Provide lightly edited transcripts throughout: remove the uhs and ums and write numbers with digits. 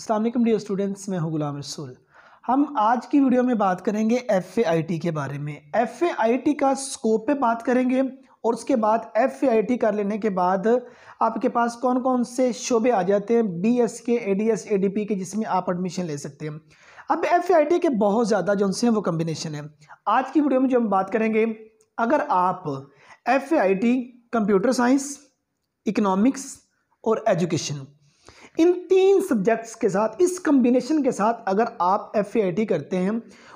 अस्सलाम वालेकुम dear students, मैं हूं गुलाम रसूल। हम आज की वीडियो में बात करेंगे FAIT के बारे में। FAIT का स्कोप पे बात करेंगे और उसके बाद FAIT कर लेने के बाद आपके पास कौन कौन से शोबे आ जाते हैं BS के, ADS, ADP के, जिसमें आप एडमिशन ले सकते हैं। अब FAIT के बहुत ज़्यादा जो से हैं वो कम्बिनेशन है। आज की वीडियो में जो हम बात करेंगे, अगर आप FAIT कंप्यूटर साइंस, इकोनॉमिक्स और एजुकेशन, इन तीन सब्जेक्ट्स के साथ, इस कम्बिनेशन के साथ अगर आप FAIT करते हैं,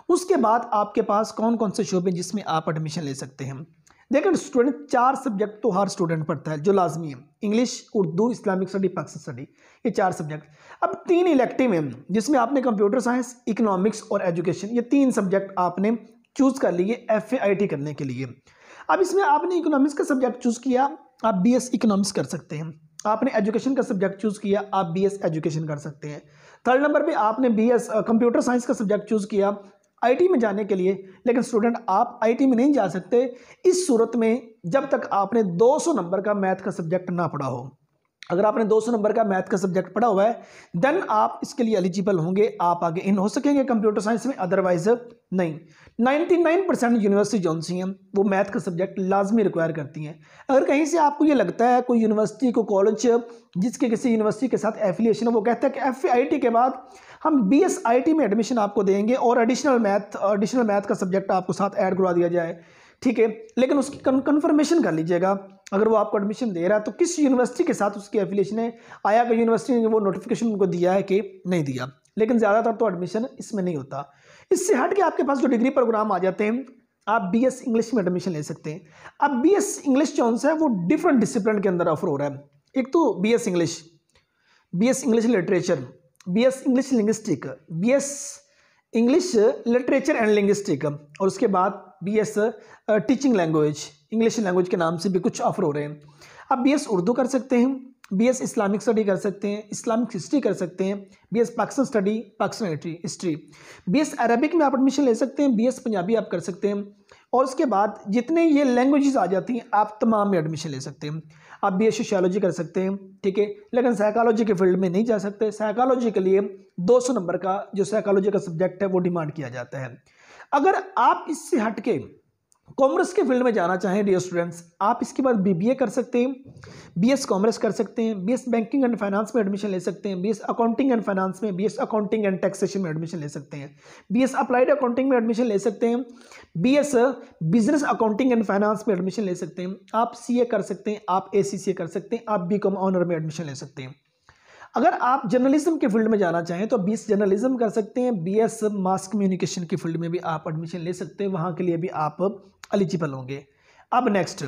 उसके बाद आपके पास कौन कौन से शोबे जिसमें आप एडमिशन ले सकते हैं। देखिए स्टूडेंट, 4 सब्जेक्ट तो हर स्टूडेंट पढ़ता है जो लाजमी है। English, Urdu, Islamic study, Pakistan study, ये 4 सब्जेक्ट। अब 3 इलेक्टिव हैं जिसमें आपने कंप्यूटर साइंस, इकोनॉमिक्स और एजुकेशन, ये 3 सब्जेक्ट आपने चूज़ कर लिए FAIT करने के लिए। अब इसमें आपने इकोनॉमिक्स का सब्जेक्ट चूज़ किया, आप BS इकोनॉमिक्स कर सकते हैं। आपने एजुकेशन का सब्जेक्ट चूज़ किया, आप BS एजुकेशन कर सकते हैं। थर्ड नंबर पे आपने BS कंप्यूटर साइंस का सब्जेक्ट चूज़ किया IT में जाने के लिए, लेकिन स्टूडेंट आप IT में नहीं जा सकते इस सूरत में जब तक आपने 200 नंबर का मैथ का सब्जेक्ट ना पढ़ा हो। अगर आपने 200 नंबर का मैथ का सब्जेक्ट पढ़ा हुआ है देन आप इसके लिए एलिजिबल होंगे, आप आगे इन हो सकेंगे कंप्यूटर साइंस में, अदरवाइज नहीं। 99% यूनिवर्सिटी जो सी हैं वो मैथ का सब्जेक्ट लाजमी रिक्वायर करती हैं। अगर कहीं से आपको ये लगता है कोई यूनिवर्सिटी, को कॉलेज जिसके किसी यूनिवर्सिटी के साथ एफिलिएशन है, वो कहता है कि FAIT के बाद हम BS IT में एडमिशन आपको देंगे और एडिशनल मैथ का सब्जेक्ट आपको साथ ऐड करवा दिया जाए, ठीक है, लेकिन उसकी कन्फर्मेशन कर लीजिएगा अगर वो आपको एडमिशन दे रहा है तो किस यूनिवर्सिटी के साथ उसकी एफिलिएशन है, आया कि यूनिवर्सिटी ने वो नोटिफिकेशन उनको दिया है कि नहीं दिया। लेकिन ज़्यादातर तो एडमिशन इसमें नहीं होता। इससे हट के आपके पास जो डिग्री प्रोग्राम आ जाते हैं, आप BS इंग्लिश में एडमिशन ले सकते हैं। अब BS इंग्लिश जो है वो डिफरेंट डिसिप्लिन के अंदर ऑफर हो रहा है। एक तो BS English literature, BS English linguistic, BS English literature and linguistic, और उसके बाद BS teaching language, English language के नाम से भी कुछ ऑफर हो रहे हैं। आप BS उर्दू कर सकते हैं, BS इस्लामिक स्टडी कर सकते हैं, इस्लामिक हिस्ट्री कर सकते हैं, BS Pakistan study, Pakistan history, BS Arabic में आप एडमिशन ले सकते हैं, BS पंजाबी आप कर सकते हैं, और उसके बाद जितने ये लैंग्वेजेस आ जाती हैं आप तमाम में एडमिशन ले सकते हैं। आप BS सोशियोलॉजी कर सकते हैं, ठीक है, लेकिन साइकोलॉजी के फील्ड में नहीं जा सकते। साइकोलॉजी के लिए 200 नंबर का जो साइकोलॉजी का सब्जेक्ट है वो डिमांड किया जाता है। अगर आप इससे हट के कॉमर्स के फील्ड में जाना चाहें डियर स्टूडेंट्स, आप इसके बाद BBA कर सकते हैं, BS कॉमर्स कर सकते हैं, BS बैंकिंग एंड फाइनेंस में एडमिशन ले सकते हैं, BS अकाउंटिंग एंड फाइनेंस में, BS अकाउंटिंग एंड टैक्सेशन में एडमिशन ले सकते हैं, BS अप्लाइड अकाउंटिंग में एडमिशन ले सकते हैं, BS business accounting and finance में एडमिशन ले सकते हैं, आप CA कर सकते हैं, आप ACCA कर सकते हैं, आप BCom ऑनर में एडमिशन ले सकते हैं। अगर आप जर्नलिज्म के फील्ड में जाना चाहें तो BS जर्नलिज्म कर सकते हैं, BS मास कम्युनिकेशन की फील्ड में भी आप एडमिशन ले सकते हैं, वहाँ के लिए भी आप एलिजिबल होंगे। अब नेक्स्ट,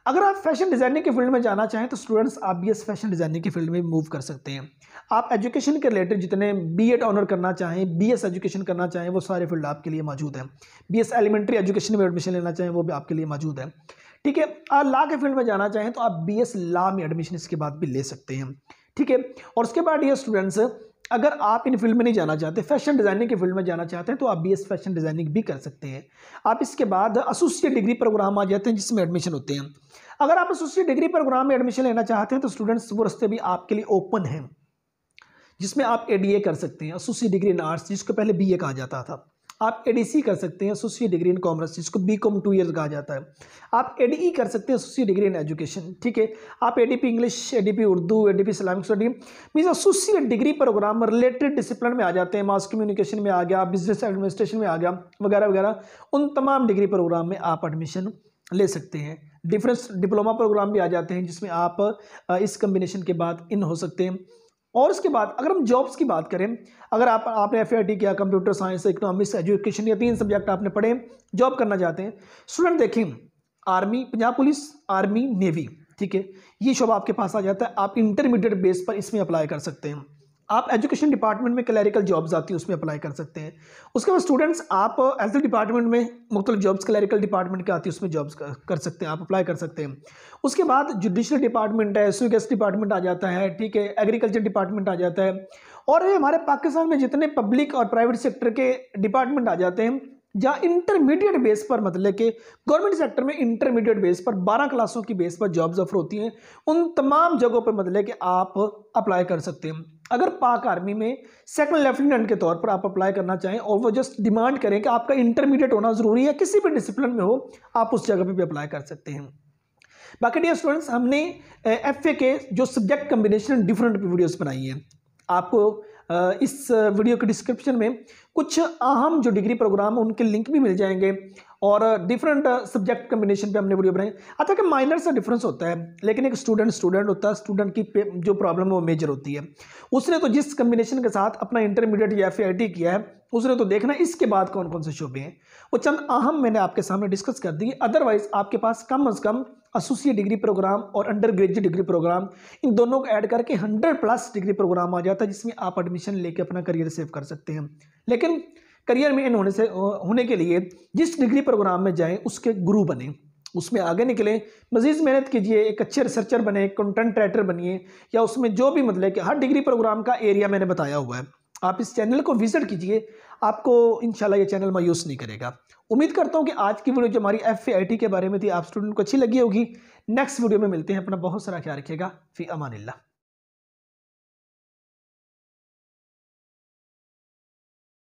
अगर आप फैशन डिज़ाइनिंग के फील्ड में जाना चाहें तो स्टूडेंट्स आप BS फैशन डिज़ाइनिंग की फील्ड में मूव कर सकते हैं। आप एजुकेशन के रिलेटेड जितने B.Ed ऑनर करना चाहें, BS एजुकेशन करना चाहें, वो सारे फील्ड आपके लिए मौजूद हैं। BS एलिमेंट्री एजुकेशन में एडमिशन लेना चाहें वो भी आपके लिए मौजूद है, ठीक है। लॉ के फील्ड में जाना चाहें तो आप BS लॉ में एडमिशन इसके बाद भी ले सकते हैं, ठीक है। और उसके बाद ये स्टूडेंट्स, अगर आप इन फील्ड में नहीं जाना चाहते, फैशन डिज़ाइनिंग के फील्ड में जाना चाहते हैं तो आप BS फैशन डिज़ाइनिंग भी कर सकते हैं। आप इसके बाद एसोसिएट डिग्री प्रोग्राम आ जाते हैं जिसमें एडमिशन होते हैं। अगर आप एसोसिएट डिग्री प्रोग्राम में एडमिशन लेना चाहते हैं तो स्टूडेंट्स वो रास्ते भी आपके लिए ओपन हैं, जिसमें आप ADA कर सकते हैं, एसोसिएट डिग्री इन आर्ट्स, जिसको पहले BA कहा जाता था। आप ADC कर सकते हैं, एसोसिएट डिग्री इन कॉमर्स, जिसको BCom 2 ईयर्स कहा जाता है। आप ADE कर सकते हैं, एसोसिएट डिग्री इन एजुकेशन, ठीक है। आप ADP English, ADP Urdu, ADP Islamic study, means associate degree program related discipline में आ जाते हैं। मास कम्युनिकेशन में आ गया, बिजनेस एडमिनिस्ट्रेशन में आ गया, वगैरह वगैरह, उन तमाम डिग्री प्रोग्राम में आप एडमिशन ले सकते हैं। डिफरेंस डिप्लोमा प्रोग्राम भी आ जाते हैं जिसमें आप इस कम्बिनेशन के बाद इन हो सकते हैं। और उसके बाद अगर हम जॉब्स की बात करें, अगर आपने FAIT किया, कंप्यूटर साइंस, इकोनॉमिक्स, एजुकेशन, ये 3 सब्जेक्ट आपने पढ़े, जॉब करना चाहते हैं स्टूडेंट, देखें army, Punjab police, army, navy, ठीक है, ये शोबा आपके पास आ जाता है। आप इंटरमीडिएट बेस पर इसमें अप्लाई कर सकते हैं। आप एजुकेशन डिपार्टमेंट में क्लैरिकल जॉब्स आती है उसमें अप्लाई कर सकते हैं। उसके बाद स्टूडेंट्स आप हेल्थ डिपार्टमेंट में मुख्तलिफ जॉब्स क्लैरिकल डिपार्टमेंट की आती है उसमें जॉब्स कर सकते हैं, आप अप्लाई कर सकते हैं। उसके बाद जुडिशल डिपार्टमेंट है, SUGES डिपार्टमेंट आ जाता है, ठीक है, एग्रीकल्चर डिपार्टमेंट आ जाता है, और ये हमारे पाकिस्तान में जितने पब्लिक और प्राइवेट सेक्टर के डिपार्टमेंट आ जाते हैं जहाँ इंटरमीडिएट बेस पर मतलब कि गवर्नमेंट सेक्टर में इंटरमीडिएट बेस पर 12 क्लासों की बेस पर जॉब्स ऑफर होती हैं, उन तमाम जगहों पर मतलब कि आप अप्लाई कर सकते हैं। अगर पाक आर्मी में सेकंड लेफ्टिनेंट के तौर पर आप अप्लाई करना चाहें और वो जस्ट डिमांड करें कि आपका इंटरमीडिएट होना जरूरी है, किसी भी डिसिप्लिन में हो, आप उस जगह पर भी अप्लाई कर सकते हैं। बाकी डियर स्टूडेंट्स, हमने FA के जो सब्जेक्ट कम्बिनेशन डिफरेंट वीडियोस बनाई हैं। आपको इस वीडियो के डिस्क्रिप्शन में कुछ अहम जो डिग्री प्रोग्राम है उनके लिंक भी मिल जाएंगे और डिफरेंट सब्जेक्ट कम्बिनेशन पे हमने वीडियो बनाई। अच्छा कि माइनर सा डिफरेंस होता है, लेकिन एक स्टूडेंट होता है, स्टूडेंट की जो प्रॉब्लम है वो मेजर होती है। उसने तो जिस कम्बिनेशन के साथ अपना इंटरमीडिएट या FAIT किया है, उसने तो देखना इसके बाद कौन कौन से शोबे हैं, वो चंद अहम मैंने आपके सामने डिस्कस कर दी। अदरवाइज आपके पास कम से कम एसोसिएट डिग्री प्रोग्राम और अंडर ग्रेजुएट डिग्री प्रोग्राम, इन दोनों को ऐड करके 100+ डिग्री प्रोग्राम आ जाता है, जिसमें आप एडमिशन लेके अपना करियर सेव कर सकते हैं। लेकिन करियर में इन होने के लिए जिस डिग्री प्रोग्राम में जाएं उसके गुरु बने, उसमें आगे निकलें, मजीद मेहनत कीजिए, एक अच्छे रिसर्चर बने, कंटेंट राइटर बनिए, या उसमें जो भी मतलब कि हर डिग्री प्रोग्राम का एरिया मैंने बताया हुआ है। आप इस चैनल को विजिट कीजिए, आपको इंशाल्लाह ये चैनल मायूस नहीं करेगा। उम्मीद करता हूँ कि आज की वीडियो जो हमारी FAIT के बारे में थी आप स्टूडेंट को अच्छी लगी होगी। नेक्स्ट वीडियो में मिलते हैं। अपना बहुत सारा ख्याल रखिएगा। फी अमानिल्लाह।